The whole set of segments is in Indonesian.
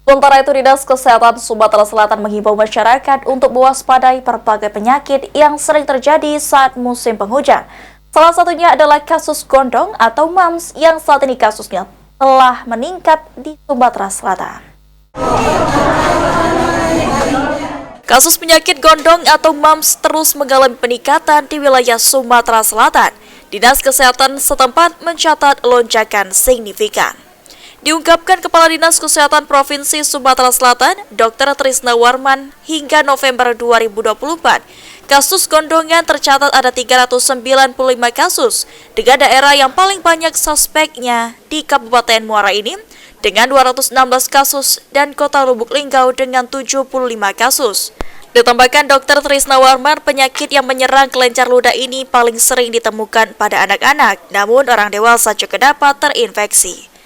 Sementara itu, Dinas Kesehatan Sumatera Selatan menghimbau masyarakat untuk mewaspadai berbagai penyakit yang sering terjadi saat musim penghujan. Salah satunya adalah kasus gondong atau MAMS yang saat ini kasusnya telah meningkat di Sumatera Selatan. Kasus penyakit gondong atau MAMS terus mengalami peningkatan di wilayah Sumatera Selatan. Dinas Kesehatan setempat mencatat lonjakan signifikan. Diungkapkan Kepala Dinas Kesehatan Provinsi Sumatera Selatan, Dr. Trisna Warman, hingga November 2024, kasus gondongan tercatat ada 395 kasus, dengan daerah yang paling banyak suspeknya di Kabupaten Muara ini, dengan 216 kasus, dan Kota Lubuk Linggau dengan 75 kasus. Ditambahkan Dr. Trisna Warman, penyakit yang menyerang kelenjar ludah ini paling sering ditemukan pada anak-anak, namun orang dewasa juga dapat terinfeksi.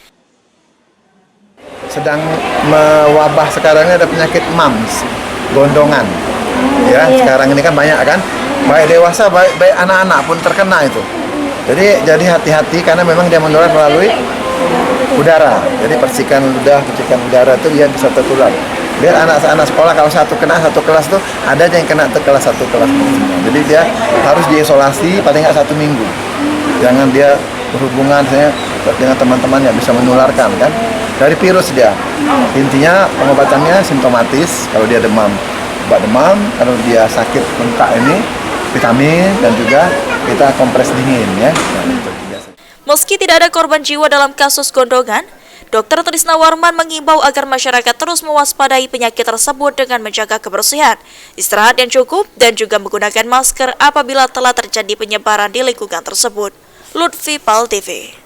Sedang mewabah sekarang ini ada penyakit MAMS, gondongan. Ya, sekarang ini kan banyak kan, baik dewasa, baik anak-anak pun terkena itu. Jadi hati-hati karena memang dia menular melalui udara. Jadi percikan ludah, percikan udara itu dia bisa tertular. Biar anak-anak sekolah kalau satu kena satu kelas tuh ada aja yang kena kelas satu kelas. Jadi dia harus diisolasi paling nggak 1 minggu. Jangan dia berhubungan dengan teman-teman yang bisa menularkan kan. Dari virus dia. Intinya pengobatannya simptomatis. Kalau dia demam, obat demam. Kalau dia sakit bengkak ini, vitamin dan juga kita kompres dingin ya. Meski tidak ada korban jiwa dalam kasus gondongan, Dr. Trisna Warman mengimbau agar masyarakat terus mewaspadai penyakit tersebut dengan menjaga kebersihan, istirahat yang cukup, dan juga menggunakan masker apabila telah terjadi penyebaran di lingkungan tersebut. Lutfi Pal TV.